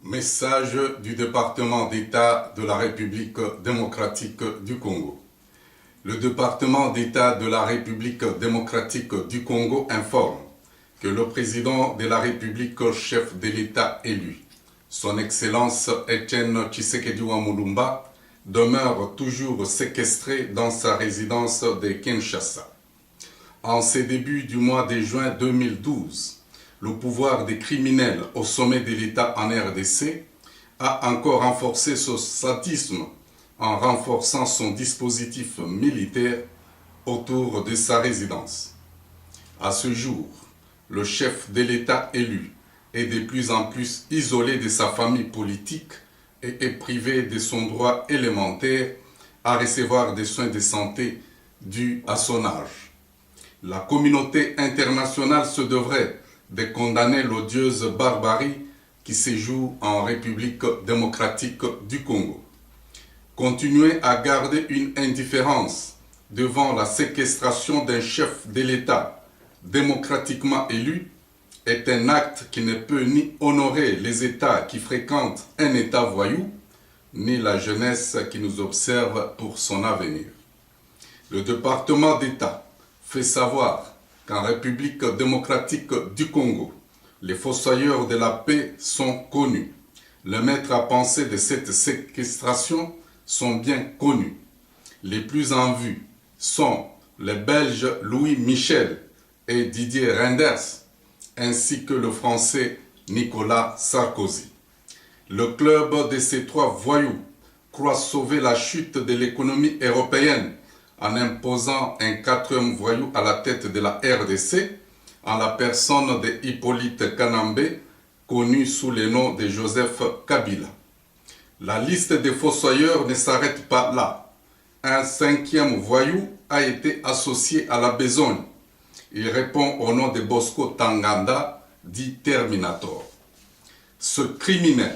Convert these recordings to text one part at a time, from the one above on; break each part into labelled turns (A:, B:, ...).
A: Message du département d'État de la République démocratique du Congo. Le département d'État de la République démocratique du Congo informe que le président de la République, chef de l'État élu, son Excellence Etienne Tshisekedi Wamulumba, demeure toujours séquestré dans sa résidence de Kinshasa. En ces débuts du mois de juin 2012, le pouvoir des criminels au sommet de l'État en RDC a encore renforcé son sadisme en renforçant son dispositif militaire autour de sa résidence. À ce jour, le chef de l'État élu est de plus en plus isolé de sa famille politique et est privé de son droit élémentaire à recevoir des soins de santé dus à son âge. La communauté internationale se devrait de condamner l'odieuse barbarie qui séjoue en République démocratique du Congo. Continuer à garder une indifférence devant la séquestration d'un chef de l'État démocratiquement élu est un acte qui ne peut ni honorer les États qui fréquentent un État voyou, ni la jeunesse qui nous observe pour son avenir. Le département d'État fait savoir qu'en République démocratique du Congo, les fossoyeurs de la paix sont connus. Les maîtres à penser de cette séquestration sont bien connus. Les plus en vue sont les Belges Louis Michel et Didier Reynders, ainsi que le Français Nicolas Sarkozy. Le club de ces trois voyous croit sauver la chute de l'économie européenne en imposant un quatrième voyou à la tête de la RDC, en la personne de Hippolyte Kanambe, connu sous le nom de Joseph Kabila. La liste des fossoyeurs ne s'arrête pas là. Un cinquième voyou a été associé à la besogne. Il répond au nom de Bosco Tanganda, dit Terminator. Ce criminel,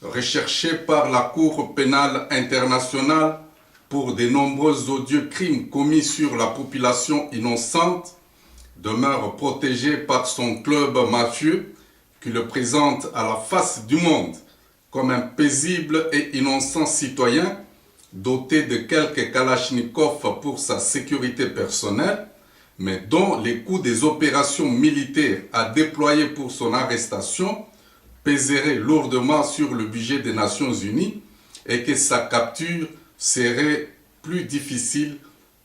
A: recherché par la Cour pénale internationale pour de nombreux odieux crimes commis sur la population innocente, demeure protégé par son club mafieux qui le présente à la face du monde comme un paisible et innocent citoyen doté de quelques kalachnikovs pour sa sécurité personnelle, mais dont les coûts des opérations militaires à déployer pour son arrestation pèseraient lourdement sur le budget des Nations Unies et que sa capture serait plus difficile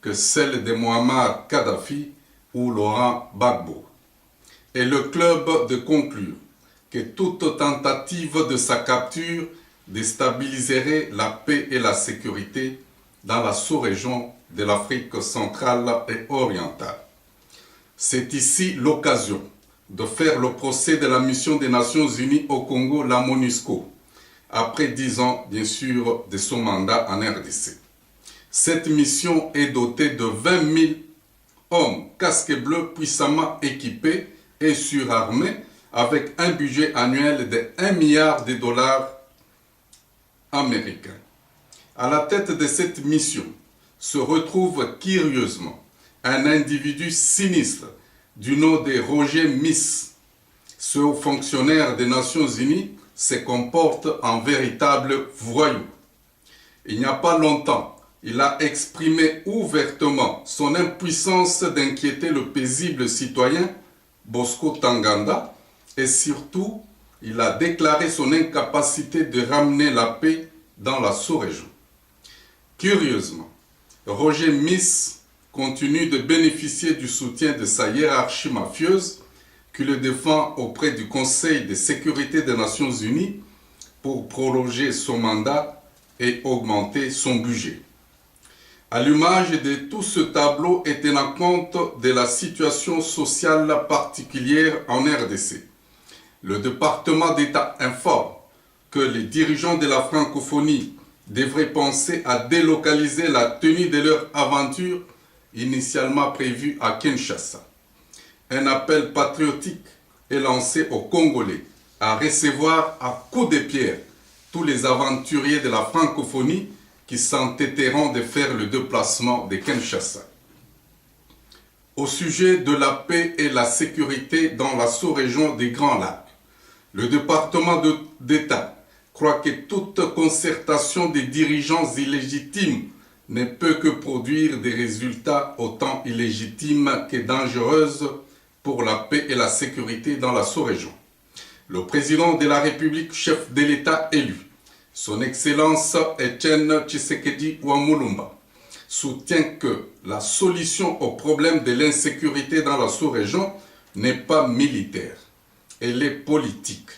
A: que celle de Muammar Kadhafi ou Laurent Gbagbo. Et le club de conclure que toute tentative de sa capture déstabiliserait la paix et la sécurité dans la sous-région de l'Afrique centrale et orientale. C'est ici l'occasion de faire le procès de la mission des Nations Unies au Congo, la MONUSCO, après 10 ans, bien sûr, de son mandat en RDC. Cette mission est dotée de 20 000 hommes casques bleus puissamment équipés et surarmés avec un budget annuel de 1 milliard de dollars américains. À la tête de cette mission se retrouve curieusement un individu sinistre du nom de Roger Miss. Ce haut fonctionnaire des Nations Unies se comporte en véritable voyou. Il n'y a pas longtemps, il a exprimé ouvertement son impuissance d'inquiéter le paisible citoyen Bosco Tanganda et surtout, il a déclaré son incapacité de ramener la paix dans la sous-région. Curieusement, Roger Miss continue de bénéficier du soutien de sa hiérarchie mafieuse qui le défend auprès du Conseil de sécurité des Nations Unies pour prolonger son mandat et augmenter son budget. À l'image de tout ce tableau et tenant compte de la situation sociale particulière en RDC, le département d'État informe que les dirigeants de la francophonie devraient penser à délocaliser la tenue de leur aventure initialement prévue à Kinshasa. Un appel patriotique est lancé aux Congolais à recevoir à coups de pierre tous les aventuriers de la francophonie qui s'entêteront de faire le déplacement de Kinshasa. Au sujet de la paix et la sécurité dans la sous-région des Grands Lacs, Le département d'État croit que toute concertation des dirigeants illégitimes ne peut que produire des résultats autant illégitimes que dangereuses pour la paix et la sécurité dans la sous-région. Le président de la République, chef de l'État élu, son Excellence Etienne Tshisekedi Wamulumba, soutient que la solution au problème de l'insécurité dans la sous-région n'est pas militaire, elle est politique.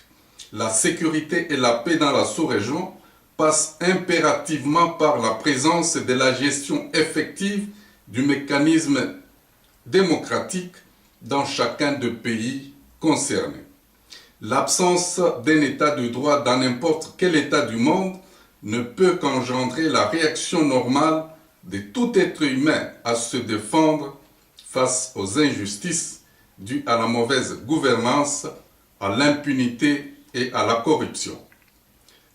A: La sécurité et la paix dans la sous-région passent impérativement par la présence de la gestion effective du mécanisme démocratique dans chacun des pays concernés. L'absence d'un état de droit dans n'importe quel état du monde ne peut qu'engendrer la réaction normale de tout être humain à se défendre face aux injustices dues à la mauvaise gouvernance, à l'impunité et à la corruption.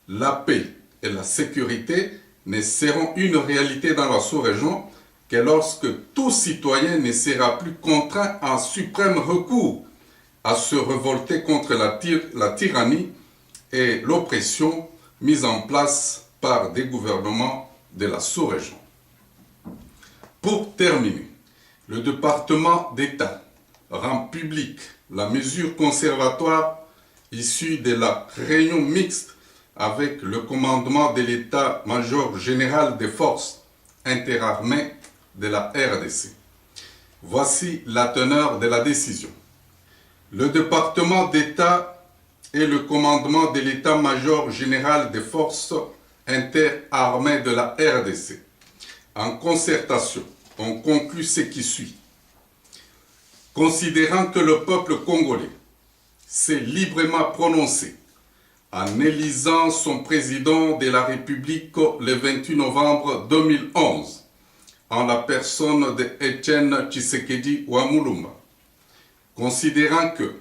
A: La paix et la sécurité ne seront une réalité dans la sous-région que lorsque tout citoyen ne sera plus contraint en suprême recours à se révolter contre la tyrannie et l'oppression mise en place par des gouvernements de la sous-région. Pour terminer, le département d'État rend publique la mesure conservatoire issue de la réunion mixte avec le commandement de l'état-major général des forces interarmées de la RDC. Voici la teneur de la décision. Le département d'État et le commandement de l'état-major général des forces interarmées de la RDC, en concertation, ont conclu ce qui suit. Considérant que le peuple congolais s'est librement prononcé en élisant son président de la République le 28 novembre 2011, en la personne de Etienne Tshisekedi Wamulumba, considérant que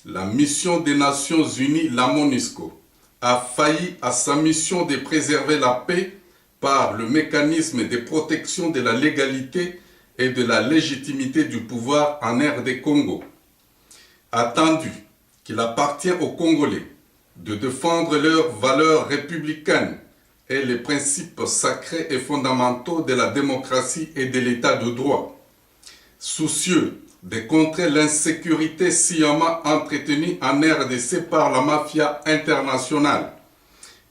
A: la mission des Nations Unies, la MONUSCO, a failli à sa mission de préserver la paix par le mécanisme de protection de la légalité et de la légitimité du pouvoir en RD Congo, attendu qu'il appartient aux Congolais de défendre leurs valeurs républicaines et les principes sacrés et fondamentaux de la démocratie et de l'état de droit, soucieux de contrer l'insécurité sciemment entretenue en RDC par la mafia internationale,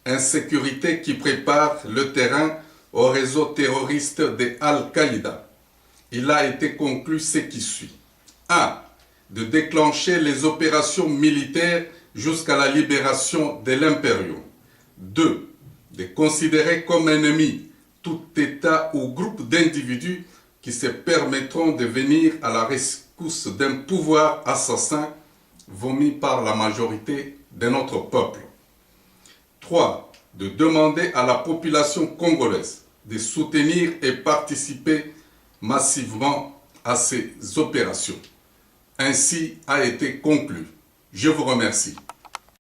A: insécurité qui prépare le terrain au réseau terroriste de Al-Qaïda. Il a été conclu ce qui suit. 1. De déclencher les opérations militaires jusqu'à la libération de l'impérium. 2. De considérer comme ennemi tout État ou groupe d'individus qui se permettront de venir à la rescousse d'un pouvoir assassin vomi par la majorité de notre peuple. 3. De demander à la population congolaise de soutenir et participer massivement à ces opérations. Ainsi a été conclu. Je vous remercie.